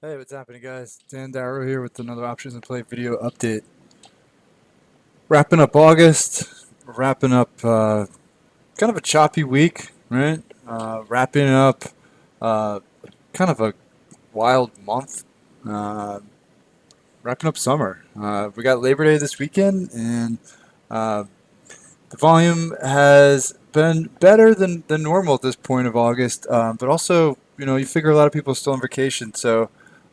Hey, what's happening, guys? Dan Darrow here with another Options in Play video update. Wrapping up August, wrapping up kind of a choppy week, right? Wrapping up uh, kind of a wild month, uh, wrapping up summer. We got Labor Day this weekend, and uh, the volume has been better than normal at this point of August, but also, you figure a lot of people are still on vacation, so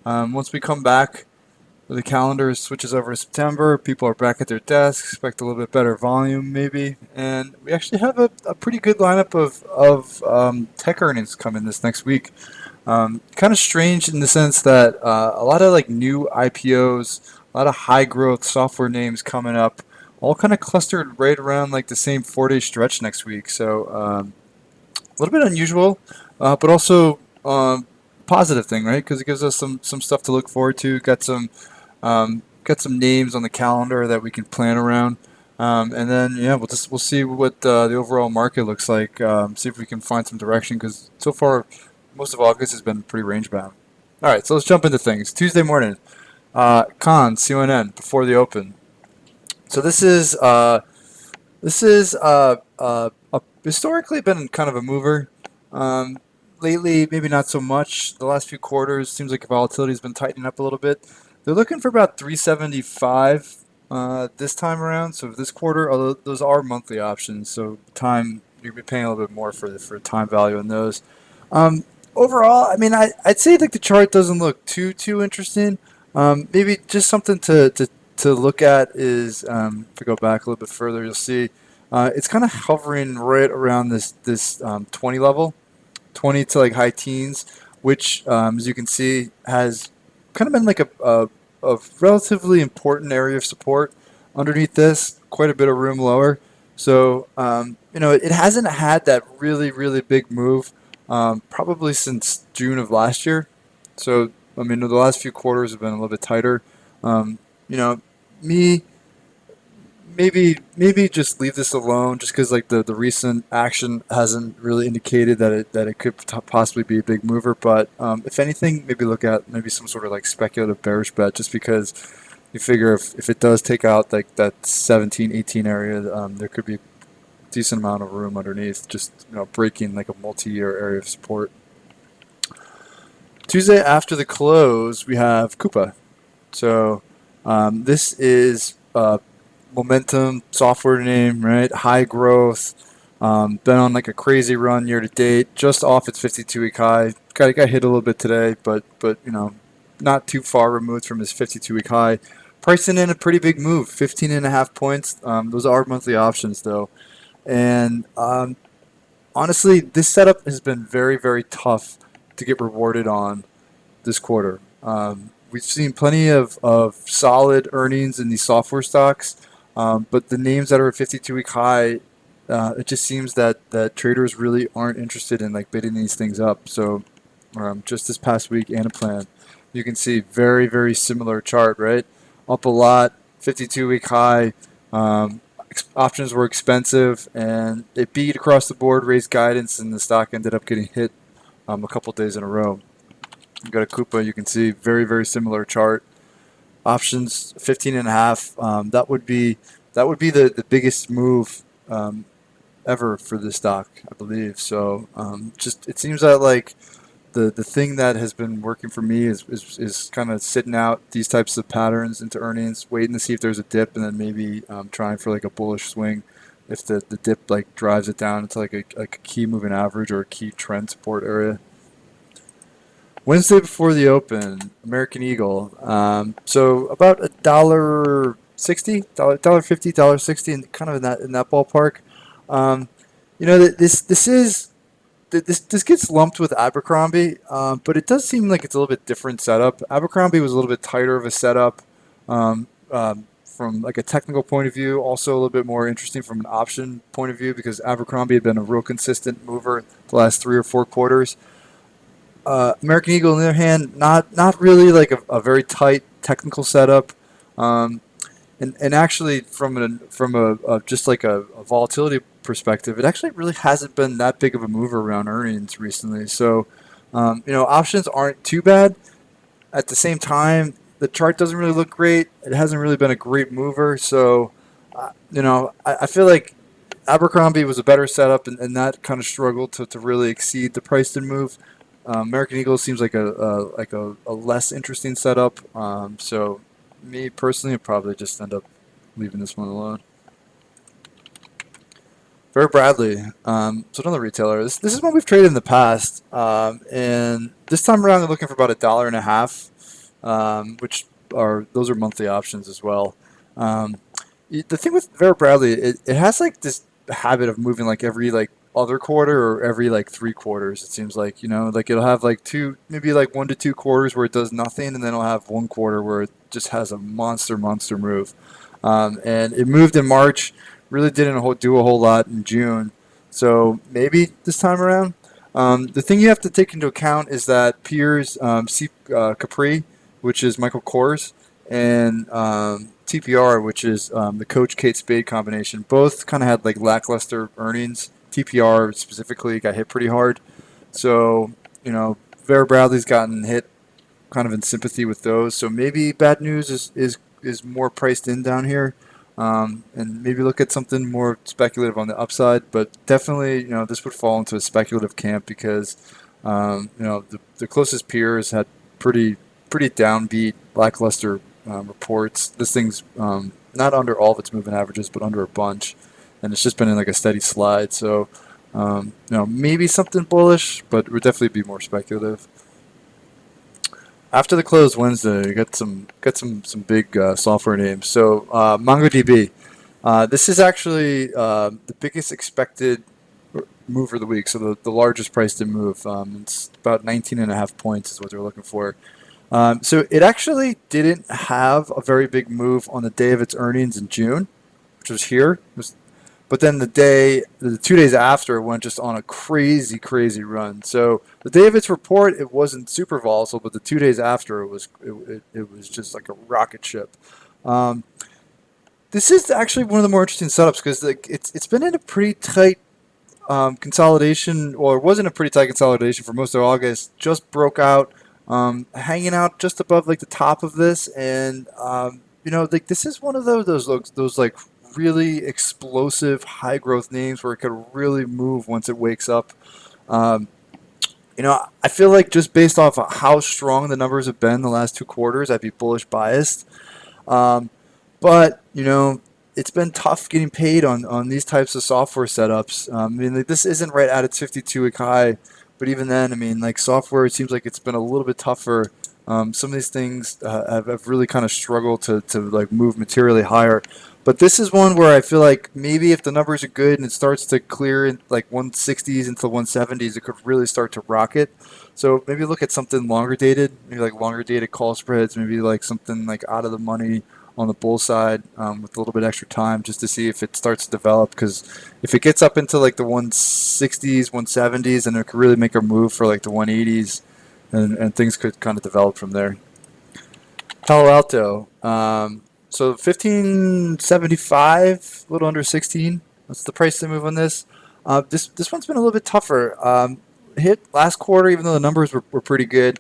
once we come back, the calendar switches over to September. People are back at their desks. Expect a little bit better volume, maybe. And we actually have a pretty good lineup of tech earnings coming this next week. Kind of strange in the sense that a lot of like new IPOs, a lot of high growth software names coming up, all kind of clustered right around like the same 4 day stretch next week. So a little bit unusual, but also positive thing, right? Because it gives us some stuff to look forward to. Got some names on the calendar that we can plan around, and then yeah, we'll see what the overall market looks like. See if we can find some direction because so far most of August has been pretty range bound. All right, so let's jump into things. Tuesday morning, CONN before the open. So this is historically been kind of a mover. Um, Lately, maybe not so much. The last few quarters seems like volatility has been tightening up a little bit. They're looking for about 375 this time around. So this quarter, although those are monthly options, so time you'll be paying a little bit more for time value in those. Um, Overall, I mean, I'd say like the chart doesn't look too interesting. Maybe just something to look at is if we go back a little bit further, you'll see it's kind of hovering right around this 20 level, 20 to like high teens, which as you can see has kind of been like a relatively important area of support. Underneath this, quite a bit of room lower. So it hasn't had that really big move probably since June of last year. So I mean the last few quarters have been a little bit tighter. Um, you know, me maybe just leave this alone just because like the recent action hasn't really indicated that it could possibly be a big mover, but if anything, maybe look at maybe some sort of like speculative bearish bet just because you figure if it does take out like that 17-18 area, there could be a decent amount of room underneath, just breaking like a multi-year area of support. Tuesday after the close we have Coupa. So this is momentum software name, right? High growth. Been on like a crazy run year to date, just off its 52-week high. Got hit a little bit today, but not too far removed from his 52-week high. Pricing in a pretty big move, 15.5 points. Those are monthly options though, and honestly, this setup has been very tough to get rewarded on this quarter. We've seen plenty of solid earnings in these software stocks, but the names that are at 52-week high, it just seems that traders really aren't interested in like bidding these things up. So just this past week, Anaplan, you can see very similar chart, right? Up a lot, 52-week high. Options were expensive, and it beat across the board, raised guidance, and the stock ended up getting hit a couple days in a row. You got a Coupa, you can see very similar chart. Options 15.5. That would be the biggest move ever for this stock, I believe. So just it seems that like the thing that has been working for me is kind of sitting out these types of patterns into earnings, waiting to see if there's a dip, and then maybe trying for like a bullish swing if the dip like drives it down into like a key moving average or a key trend support area. Wednesday before the open, American Eagle. So about $1.60, $1.50, $1.60, and kind of in that ballpark. Um, this gets lumped with Abercrombie, but it does seem like it's a little bit different setup. Abercrombie was a little bit tighter of a setup from like a technical point of view. Also a little bit more interesting from an option point of view because Abercrombie had been a real consistent mover the last 3 or 4 quarters. American Eagle, on the other hand, not really like a very tight technical setup, um, and actually from a just like a volatility perspective, it actually really hasn't been that big of a mover around earnings recently. So, options aren't too bad. At the same time, the chart doesn't really look great. It hasn't really been a great mover. So, I feel like Abercrombie was a better setup, and that kind of struggled to really exceed the price to move. American Eagle seems like a less interesting setup. So, me personally, I'd probably just end up leaving this one alone. Vera Bradley, so another retailer. This is one we've traded in the past, and this time around they're looking for about a dollar and a half, which are those are monthly options as well. Um, the thing with Vera Bradley, it has like this habit of moving like every like other quarter or every like 3 quarters. It seems like like it'll have like two, maybe like 1 to 2 quarters where it does nothing, and then it'll have 1 quarter where it just has a monster move. And it moved in March, really didn't do a whole lot in June. So maybe this time around. The thing you have to take into account is that Piers Capri, which is Michael Kors, and TPR, which is the Coach Kate Spade combination, both kind of had like lackluster earnings. TPR specifically got hit pretty hard. So, Vera Bradley's gotten hit kind of in sympathy with those. So maybe bad news is more priced in down here, and maybe look at something more speculative on the upside. But definitely, this would fall into a speculative camp because the closest peers had pretty downbeat, lackluster reports. This thing's not under all of its moving averages, but under a bunch, and it's just been in like a steady slide. So. Maybe something bullish, but it would definitely be more speculative. After the close Wednesday, you got some big software names. So MongoDB, this is actually the biggest expected move of the week. So the largest price to move. It's about 19.5 points is what they're looking for. So it actually didn't have a very big move on the day of its earnings in June, which was here. But then the 2 days after, it went just on a crazy run. So the day of its report, it wasn't super volatile, but the 2 days after, it was just like a rocket ship. Um, this is actually one of the more interesting setups because like it's been in a pretty tight consolidation, or it was in a pretty tight consolidation for most of August. Just broke out, hanging out just above like the top of this, and like this is one of those like really explosive high growth names where it could really move once it wakes up. Um, I feel like just based off of how strong the numbers have been the last 2 quarters, I'd be bullish biased. Um, but it's been tough getting paid on these types of software setups. I mean, like, this isn't right at its 52-week high, but even then, I mean, like software, it seems like it's been a little bit tougher. Some of these things have really kind of struggled to like move materially higher. But this is one where I feel like maybe if the numbers are good and it starts to clear in like 160s into 170s, it could really start to rocket. So maybe look at something longer dated, maybe like longer dated call spreads, maybe like something like out of the money on the bull side with a little bit extra time just to see if it starts to develop. Because if it gets up into like the 160s, 170s, then it could really make a move for like the 180s, and things could kind of develop from there. Palo Alto. So 1575, a little under 16. That's the price to move on this. This one's been a little bit tougher. Hit last quarter, even though the numbers were pretty good.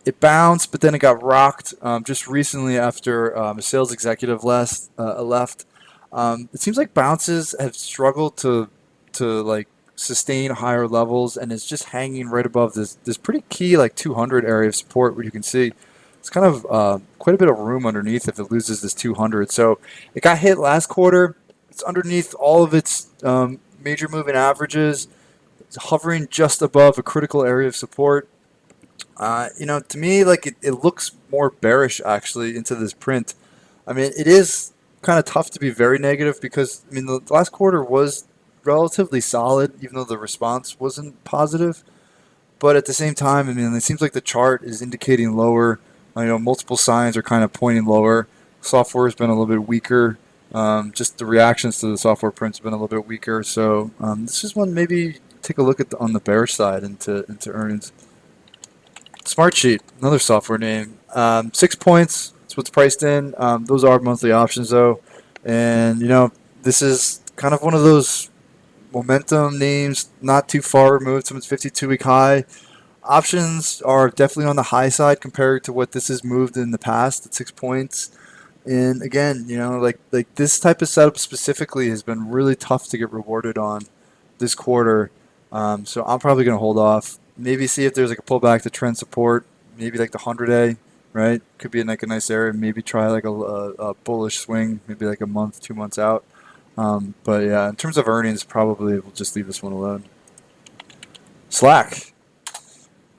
It bounced, but then it got rocked just recently after a sales executive left. It seems like bounces have struggled to like sustain higher levels, and it's just hanging right above this pretty key like 200 area of support, where you can see it's kind of quite a bit of room underneath if it loses this 200. So it got hit last quarter. It's underneath all of its major moving averages. It's hovering just above a critical area of support. To me, like it looks more bearish actually into this print. I mean, it is kind of tough to be very negative because I mean the last quarter was relatively solid, even though the response wasn't positive. But at the same time, I mean, it seems like the chart is indicating lower. Multiple signs are kind of pointing lower. Software has been a little bit weaker. Just the reactions to the software prints have been a little bit weaker. So this is one maybe take a look at on the bearish side into earnings. Smartsheet, another software name. 6 points. That's what's priced in. Those are monthly options though, and this is kind of one of those momentum names, not too far removed from its 52-week high. Options are definitely on the high side compared to what this has moved in the past at 6 points. And again, like this type of setup specifically has been really tough to get rewarded on this quarter. So I'm probably going to hold off. Maybe see if there's like a pullback to trend support. Maybe like the 100-day, right? Could be like a nice area. Maybe try like a bullish swing, maybe like a month, 2 months out. But yeah, in terms of earnings, probably we'll just leave this one alone. Slack.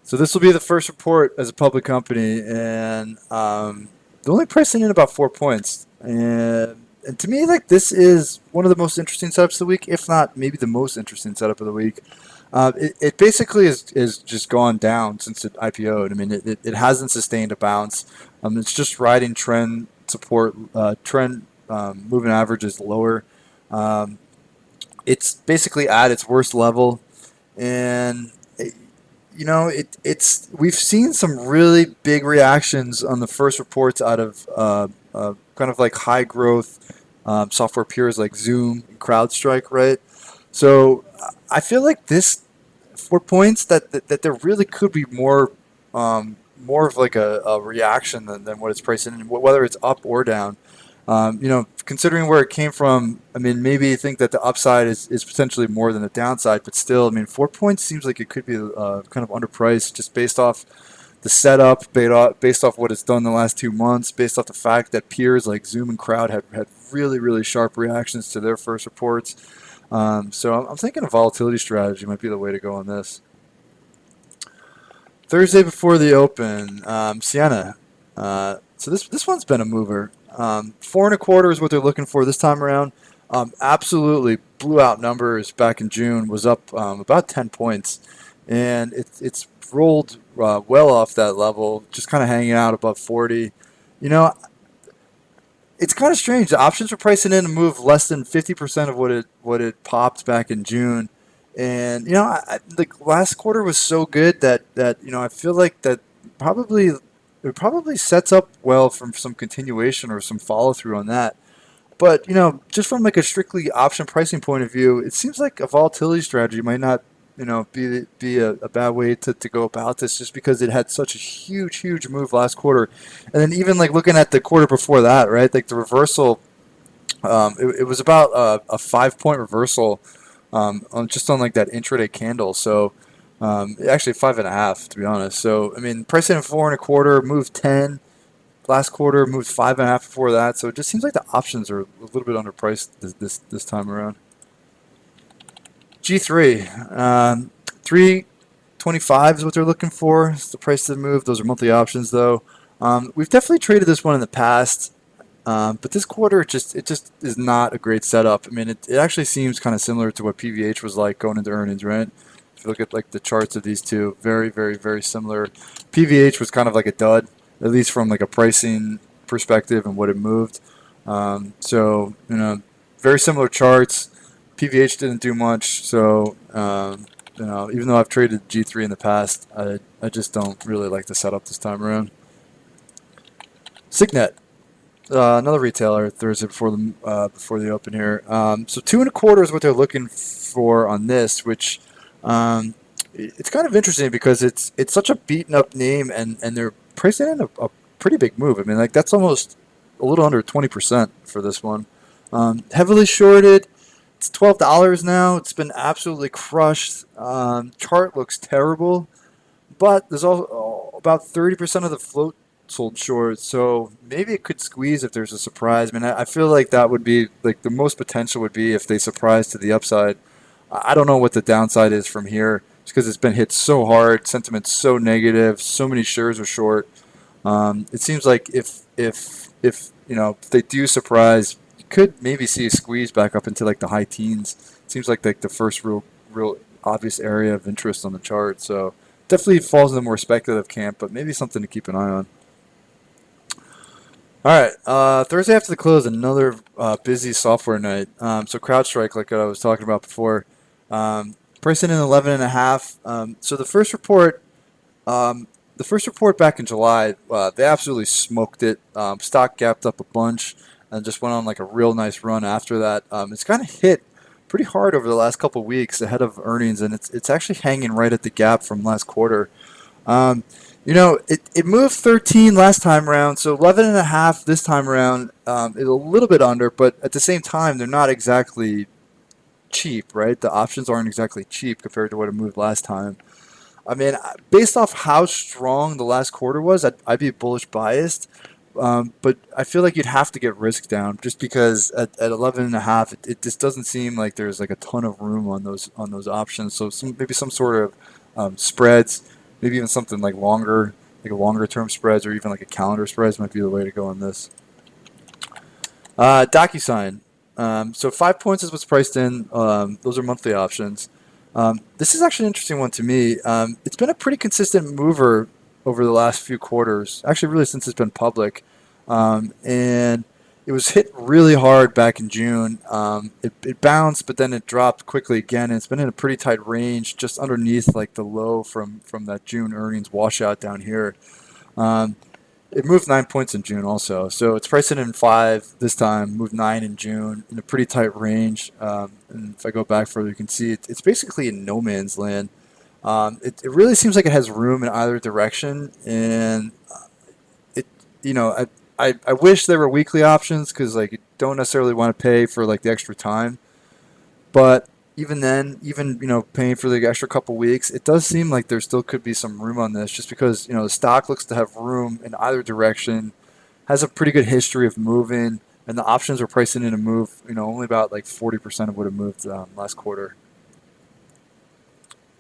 So this will be the first report as a public company, and they're only pricing in about 4 points. And to me, like this is one of the most interesting setups of the week, if not maybe the most interesting setup of the week. It basically is just gone down since it IPO'd. I mean, it hasn't sustained a bounce. It's just riding trend support. Trend moving average is lower. Um, it's basically at its worst level, and it's we've seen some really big reactions on the first reports out of kind of like high growth software peers like Zoom and CrowdStrike, right? So I feel like this 4 points that there really could be more of like a reaction than what it's priced in, whether it's up or down. Considering where it came from, I mean, maybe you think that the upside is potentially more than the downside, but still, I mean, 4 points seems like it could be kind of underpriced just based off the setup, based off what it's done in the last 2 months, based off the fact that peers like Zoom and Crowd had really, really sharp reactions to their first reports. So I'm thinking a volatility strategy might be the way to go on this. Thursday before the open, Sienna. So this one's been a mover. 4.25 is what they're looking for this time around. Absolutely blew out numbers back in June. Was up about 10 points, and it's rolled well off that level, just kind of hanging out above 40. You know, it's kind of strange. The options were pricing in a move less than 50% of what it popped back in June, and like last quarter was so good that I feel like that probably it probably sets up well for some continuation or some follow through on that. But just from like a strictly option pricing point of view, it seems like a volatility strategy might not be a bad way to go about this, just because it had such a huge move last quarter, and then even like looking at the quarter before that, right? Like the reversal, it was about a 5 point reversal on like that intraday candle. So actually 5.5 to be honest. So I mean, pricing at 4.25, moved 10 last quarter, moved 5.5 before that. So it just seems like the options are a little bit underpriced this time around. G3, 325 is what they're looking for. It's the price to move. Those are monthly options though. We've definitely traded this one in the past. But this quarter, it just is not a great setup. I mean, it actually seems kind of similar to what PVH was like going into earnings, right? If you look at like the charts of these two, very similar. PVH was kind of like a dud, at least from like a pricing perspective and what it moved. So very similar charts. PVH didn't do much, so even though I've traded G3 in the past, I just don't really like the setup this time around. Signet. Another retailer Thursday before the open here. So 2.25 is what they're looking for on this, which it's kind of interesting because it's such a beaten up name, and they're pricing in a pretty big move. I mean, like that's almost a little under 20% for this one. Heavily shorted. It's $12 now. It's been absolutely crushed. Chart looks terrible, but there's also about 30% of the float sold short, so maybe it could squeeze if there's a surprise. I mean, I feel like that would be like the most potential would be if they surprise to the upside. I don't know what the downside is from here, just because it's been hit so hard, sentiment's so negative, so many shares are short. It seems like if they do surprise, you could maybe see a squeeze back up into like the high teens. It seems like the first real obvious area of interest on the chart. So definitely falls in the more speculative camp, but maybe something to keep an eye on. All right, Thursday after the close, another busy software night. So CrowdStrike, like I was talking about before, pricing in 11.5. So the first report back in July, they absolutely smoked it. Stock gapped up a bunch and just went on like a real nice run after that. It's kind of hit pretty hard over the last couple of weeks ahead of earnings, and it's actually hanging right at the gap from last quarter. Um, it moved 13 last time around, so 11 and a half this time around is a little bit under, but at the same time, they're not exactly cheap, right? The options aren't exactly cheap compared to what it moved last time. I mean, based off how strong the last quarter was, I'd be bullish biased. But I feel like you'd have to get risk down just because at 11 and a half, it just doesn't seem like there's like a ton of room on those options. So maybe some sort of spreads, maybe even something like a longer term spreads or even like a calendar spreads might be the way to go on this. DocuSign. So 5 points is what's priced in. Those are monthly options. This is actually an interesting one to me. It's been a pretty consistent mover over the last few quarters, actually, really since it's been public. And it was hit really hard back in June. It bounced, but then it dropped quickly again. And it's been in a pretty tight range, just underneath like the low from that June earnings washout down here. Um, it moved 9 points in June also. So it's priced in five this time, moved nine in June in a pretty tight range. And if I go back further, you can see it's basically in no man's land. It really seems like it has room in either direction. And it, you know, I wish there were weekly options because like you don't necessarily want to pay for like the extra time. But even then, even paying for the extra couple weeks, it does seem like there still could be some room on this, just because the stock looks to have room in either direction, has a pretty good history of moving, and the options are pricing in a move. Only about like 40% of what it moved last quarter.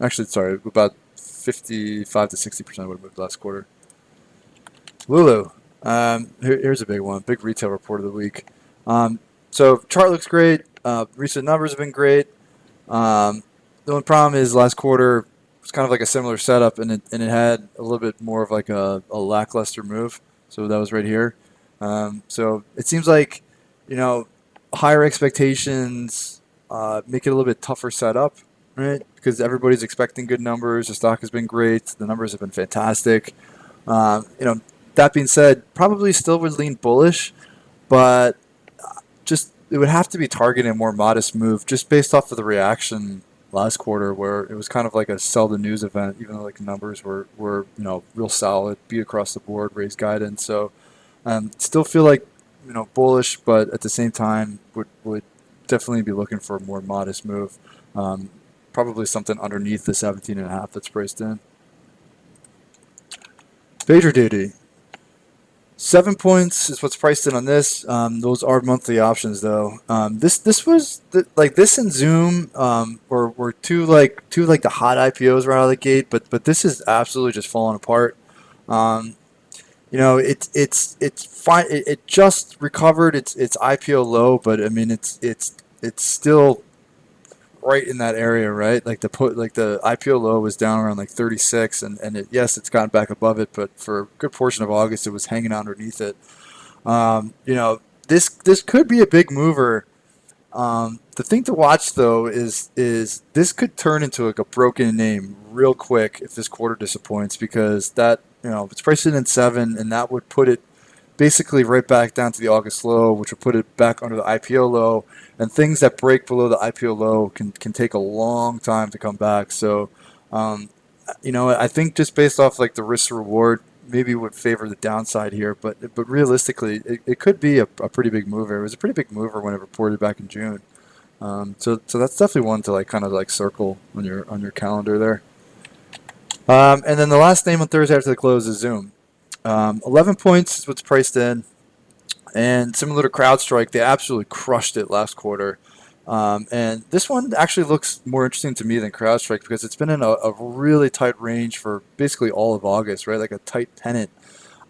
Actually, sorry, about 55 to 60% of what it moved last quarter. Lulu. Here's a big one, big retail report of the week. So chart looks great. Recent numbers have been great. The only problem is last quarter was kind of like a similar setup, and it had a little bit more of like a lackluster move. So that was right here. So it seems like you know higher expectations make it a little bit tougher setup, right? Because everybody's expecting good numbers. The stock has been great. The numbers have been fantastic. Um, you know, that being said, probably still would lean bullish, but just it would have to be targeting a more modest move just based off of the reaction last quarter where it was kind of like a sell the news event, even though like the numbers were real solid, beat across the board, raised guidance. So still feel like bullish, but at the same time would definitely be looking for a more modest move. Um, Probably something underneath the 17 and a half that's priced in. PagerDuty. 7 points is what's priced in on this. Those are monthly options though. This was like this and Zoom were two like the hot IPOs right out of the gate, but this is absolutely just falling apart. Um, it's fine. It just recovered its IPO low, but I mean it's still right in that area, right? Like the IPO low was down around like 36, and yes, it's gotten back above it, but for a good portion of August, it was hanging out underneath it. This could be a big mover. The thing to watch though is this could turn into like a broken name real quick if this quarter disappoints, because that it's priced in seven, and that would put it basically right back down to the August low, which would put it back under the IPO low. And things that break below the IPO low can take a long time to come back. So, um, I think just based off like the risk to reward, maybe would favor the downside here. But realistically, it could be a pretty big mover. It was a pretty big mover when it reported back in June. So that's definitely one to like kind of like circle on your calendar there. And then the last name on Thursday after the close is Zoom. 11 points is what's priced in. And similar to CrowdStrike, they absolutely crushed it last quarter. And this one actually looks more interesting to me than CrowdStrike because it's been in a really tight range for basically all of August, right? Like a tight pennant,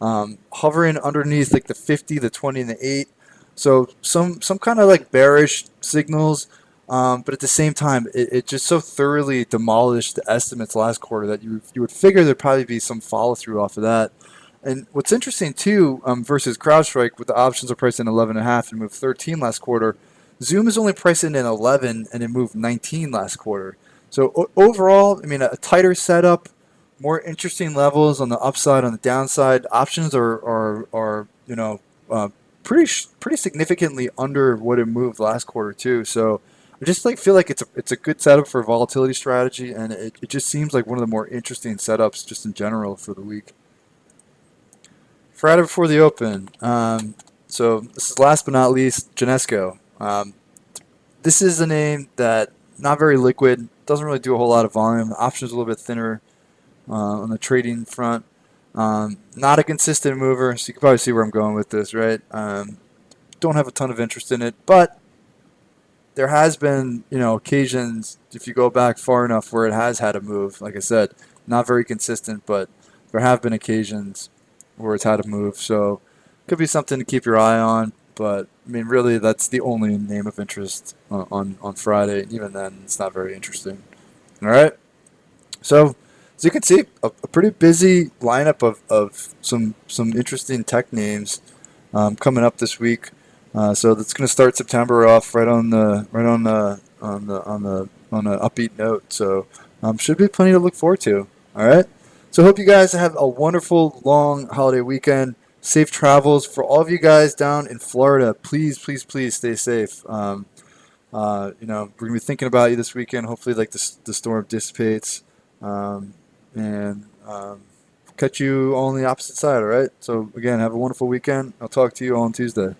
hovering underneath like the 50, the 20, and the 8. So some kind of like bearish signals, but at the same time, it just so thoroughly demolished the estimates last quarter that you would figure there'd probably be some follow through off of that. And what's interesting too, versus CrowdStrike, with the options are priced in 11 and a half and moved 13 last quarter, Zoom is only priced in 11 and it moved 19 last quarter. So overall, I mean, a tighter setup, more interesting levels on the upside, on the downside. Options are uh, pretty significantly under what it moved last quarter too. So I just like feel like it's a good setup for a volatility strategy, and it just seems like one of the more interesting setups just in general for the week. Friday before the open. So this is last but not least, Genesco. This is a name that not very liquid, doesn't really do a whole lot of volume. The options a little bit thinner on the trading front. Not a consistent mover, so you can probably see where I'm going with this, right? Don't have a ton of interest in it, but there has been, occasions if you go back far enough where it has had a move. Like I said, not very consistent, but there have been occasions where it's had a move. So could be something to keep your eye on. But I mean, really, that's the only name of interest on Friday. Even then, it's not very interesting. All right. So as you can see, a pretty busy lineup of some interesting tech names coming up this week. So that's going to start September off on the upbeat note. So should be plenty to look forward to. All right. So hope you guys have a wonderful long holiday weekend. Safe travels for all of you guys down in Florida. Please, please, please stay safe. We're gonna be thinking about you this weekend. Hopefully, like the storm dissipates, and catch you all on the opposite side. All right. So again, have a wonderful weekend. I'll talk to you all on Tuesday.